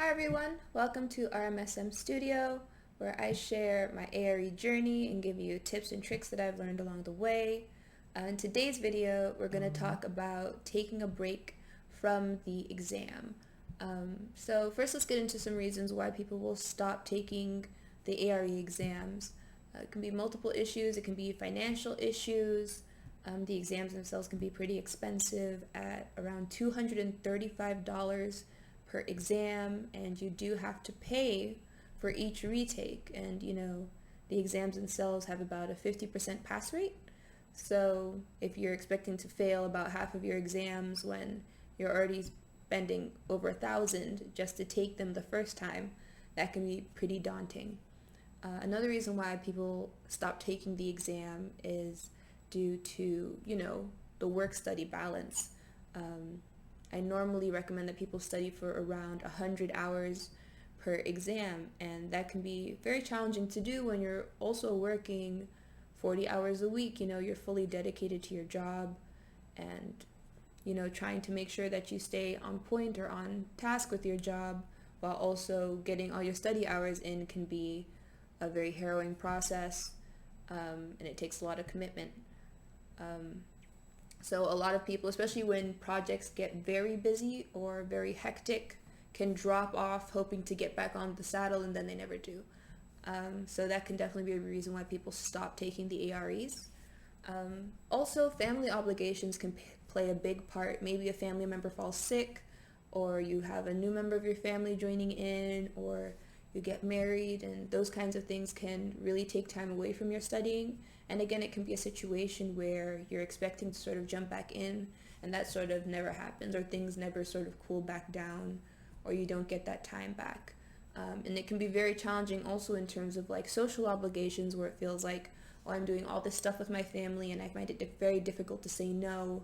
Hi everyone, welcome to RMSM Studio, where I share my ARE journey and give you tips and tricks that I've learned along the way. In today's video, we're going to talk about taking a break from the exam. So first let's get into some reasons why people will stop taking the ARE exams. It can be multiple issues, it can be financial issues. The exams themselves can be pretty expensive at around $235 per exam, and you do have to pay for each retake, and the exams themselves have about a 50% pass rate. So if you're expecting to fail about half of your exams when you're already spending over $1,000 just to take them the first time, that can be pretty daunting. Another reason why people stop taking the exam is due to the work-study balance. I normally recommend that people study for around 100 hours per exam, and that can be very challenging to do when you're also working 40 hours a week. You're fully dedicated to your job, and trying to make sure that you stay on point or on task with your job while also getting all your study hours in can be a very harrowing process, and it takes a lot of commitment. So a lot of people, especially when projects get very busy or very hectic, can drop off hoping to get back on the saddle, and then they never do. So that can definitely be a reason why people stop taking the AREs. Also, family obligations can play a big part. Maybe a family member falls sick, or you have a new member of your family joining in, or you get married, and those kinds of things can really take time away from your studying. And again, it can be a situation where you're expecting to sort of jump back in, and that sort of never happens, or things never sort of cool back down, or you don't get that time back. And it can be very challenging also in terms of like social obligations, where it feels like, oh, I'm doing all this stuff with my family and I find it very difficult to say no,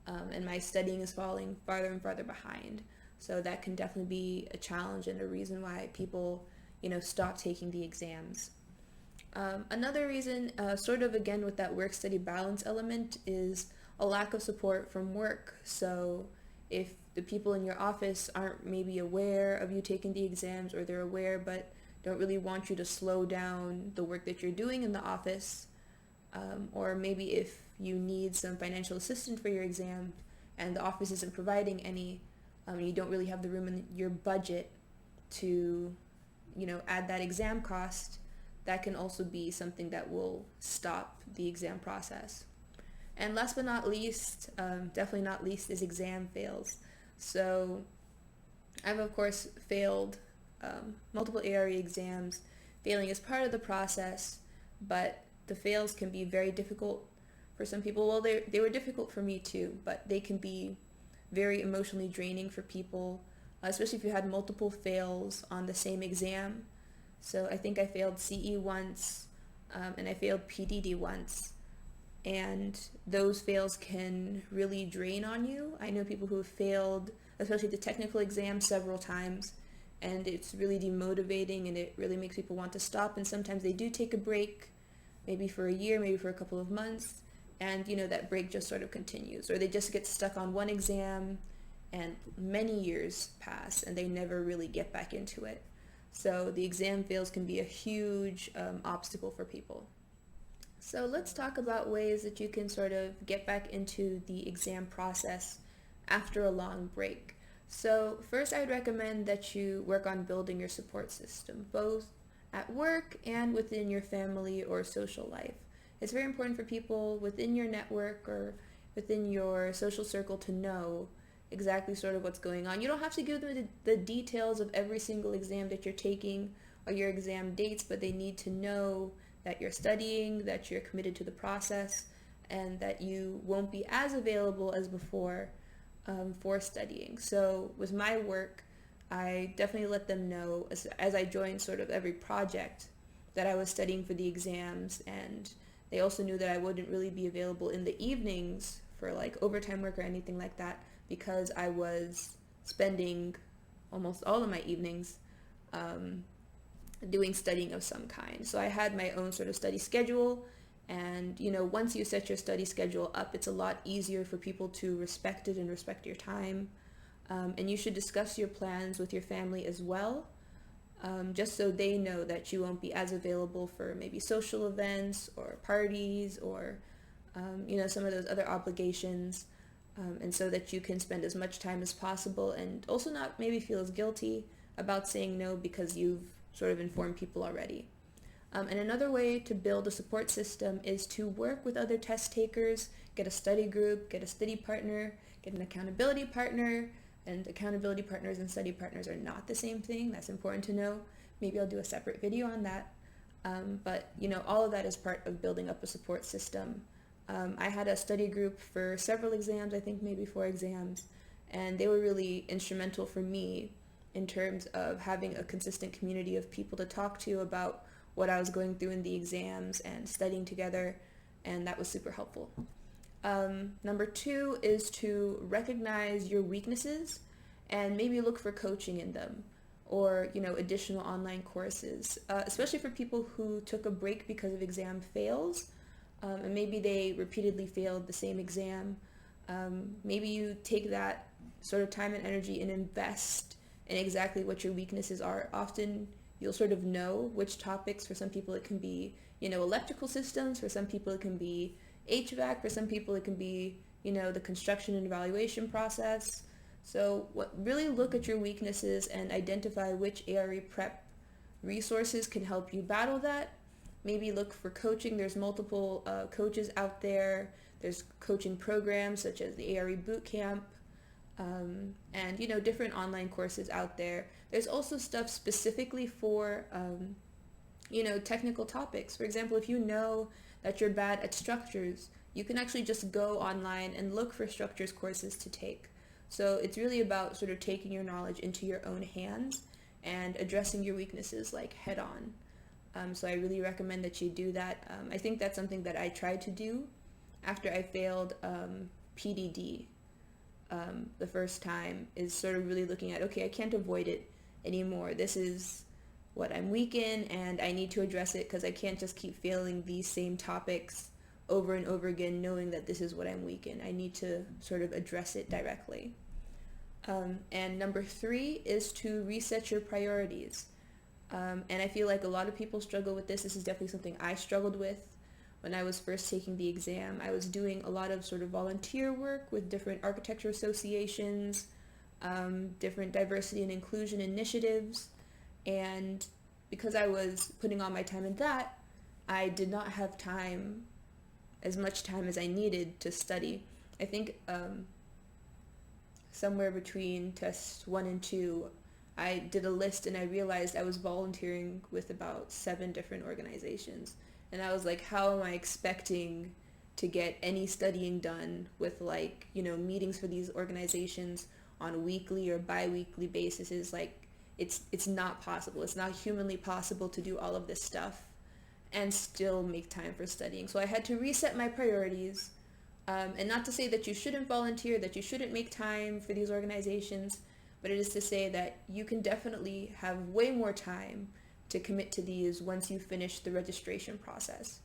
and my studying is falling farther and farther behind. So that can definitely be a challenge and a reason why people stop taking the exams. Another reason, sort of again with that work-study balance element, is a lack of support from work. So if the people in your office aren't maybe aware of you taking the exams, or they're aware but don't really want you to slow down the work that you're doing in the office, or maybe if you need some financial assistance for your exam and the office isn't providing any, you don't really have the room in your budget to add that exam cost, that can also be something that will stop the exam process. And last but not least, definitely not least, is exam fails. So I've of course failed multiple ARE exams. Failing is part of the process, but the fails can be very difficult for some people. Well, they were difficult for me too, but they can be very emotionally draining for people, especially if you had multiple fails on the same exam. So I think I failed CE once, and I failed PDD once, and those fails can really drain on you. I know people who have failed, especially the technical exam, several times, and it's really demotivating, and it really makes people want to stop, and sometimes they do take a break, maybe for a year, maybe for a couple of months, and that break just sort of continues, or they just get stuck on one exam and many years pass and they never really get back into it. So the exam fails can be a huge obstacle for people. So let's talk about ways that you can sort of get back into the exam process after a long break. So first, I would recommend that you work on building your support system, both at work and within your family or social life. It's very important for people within your network or within your social circle to know exactly sort of what's going on. You don't have to give them the details of every single exam that you're taking or your exam dates, but they need to know that you're studying, that you're committed to the process, and that you won't be as available as before for studying. So with my work, I definitely let them know as I joined sort of every project that I was studying for the exams, and they also knew that I wouldn't really be available in the evenings for like overtime work or anything like that, because I was spending almost all of my evenings doing studying of some kind. So I had my own sort of study schedule, and once you set your study schedule up, it's a lot easier for people to respect it and respect your time. And you should discuss your plans with your family as well, just so they know that you won't be as available for maybe social events or parties or some of those other obligations, and so that you can spend as much time as possible and also not maybe feel as guilty about saying no because you've sort of informed people already. And another way to build a support system is to work with other test takers, get a study group, get a study partner, get an accountability partner. And accountability partners and study partners are not the same thing. That's important to know. Maybe I'll do a separate video on that. But all of that is part of building up a support system. I had a study group for several exams, I think maybe 4 exams, and they were really instrumental for me in terms of having a consistent community of people to talk to about what I was going through in the exams and studying together, and that was super helpful. Number 2 is to recognize your weaknesses and maybe look for coaching in them, or additional online courses, especially for people who took a break because of exam fails, and maybe they repeatedly failed the same exam. Maybe you take that sort of time and energy and invest in exactly what your weaknesses are. Often you'll sort of know which topics. For some people it can be electrical systems, for some people it can be HVAC, for some people it can be the construction and evaluation process. So really look at your weaknesses and identify which ARE prep resources can help you battle that. Maybe look for coaching. There's multiple coaches out there. There's coaching programs such as the ARE Bootcamp, and different online courses out there. There's also stuff specifically for technical topics. For example, if you know that you're bad at structures, you can actually just go online and look for structures courses to take. So it's really about sort of taking your knowledge into your own hands and addressing your weaknesses like head on. So I really recommend that you do that. I think that's something that I tried to do after I failed PDD the first time, is sort of really looking at, okay, I can't avoid it anymore. This is what I'm weak in, and I need to address it because I can't just keep failing these same topics over and over again knowing that this is what I'm weak in. I need to sort of address it directly. And number 3 is to reset your priorities. And I feel like a lot of people struggle with this. This is definitely something I struggled with when I was first taking the exam. I was doing a lot of sort of volunteer work with different architecture associations, different diversity and inclusion initiatives, and because I was putting all my time in that, I did not have as much time as I needed to study. I think somewhere between tests 1 and 2, I did a list and I realized I was volunteering with about 7 different organizations. And I was like, how am I expecting to get any studying done with meetings for these organizations on a weekly or bi-weekly basis? Is it's not possible. It's not humanly possible to do all of this stuff and still make time for studying. So I had to reset my priorities, and not to say that you shouldn't volunteer, that you shouldn't make time for these organizations, but it is to say that you can definitely have way more time to commit to these once you finish the registration process.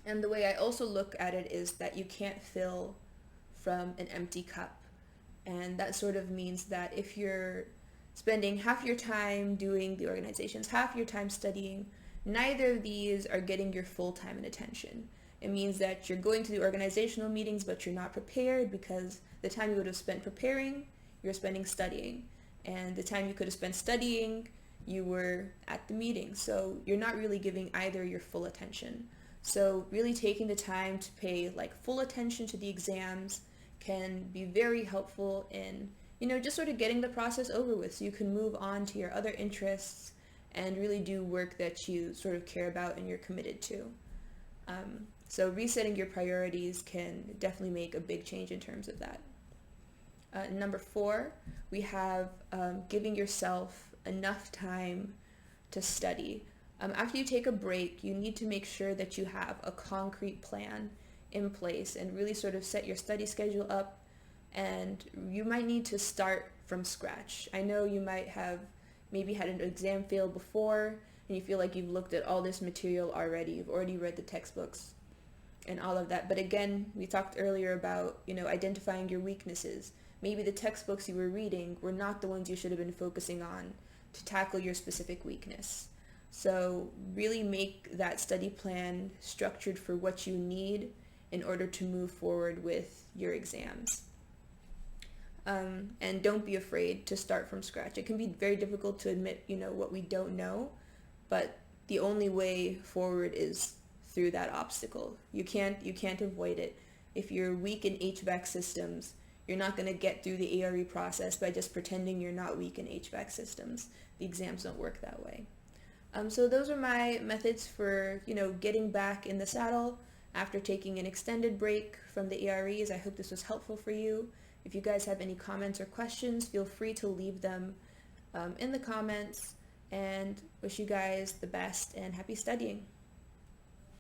And the way I also look at it is that you can't fill from an empty cup. And that sort of means that if you're spending half your time doing the organizations, half your time studying, neither of these are getting your full time and attention. It means that you're going to the organizational meetings, but you're not prepared because the time you would have spent preparing, you're spending studying. And the time you could have spent studying, you were at the meeting. So you're not really giving either your full attention. So really taking the time to pay full attention to the exams can be very helpful in, just sort of getting the process over with so you can move on to your other interests and really do work that you sort of care about and you're committed to. So resetting your priorities can definitely make a big change in terms of that. Number 4, we have giving yourself enough time to study. After you take a break, you need to make sure that you have a concrete plan in place and really sort of set your study schedule up, and you might need to start from scratch. I know you might have maybe had an exam fail before and you feel like you've looked at all this material already, you've already read the textbooks and all of that, but again, we talked earlier about identifying your weaknesses, maybe the textbooks you were reading were not the ones you should have been focusing on to tackle your specific weakness. So really make that study plan structured for what you need in order to move forward with your exams. And don't be afraid to start from scratch. It can be very difficult to admit, what we don't know, but the only way forward is through that obstacle. You can't avoid it. If you're weak in HVAC systems, you're not going to get through the ARE process by just pretending you're not weak in HVAC systems. The exams don't work that way. So those are my methods for, getting back in the saddle after taking an extended break from the AREs. I hope this was helpful for you. If you guys have any comments or questions, feel free to leave them in the comments, and wish you guys the best and happy studying.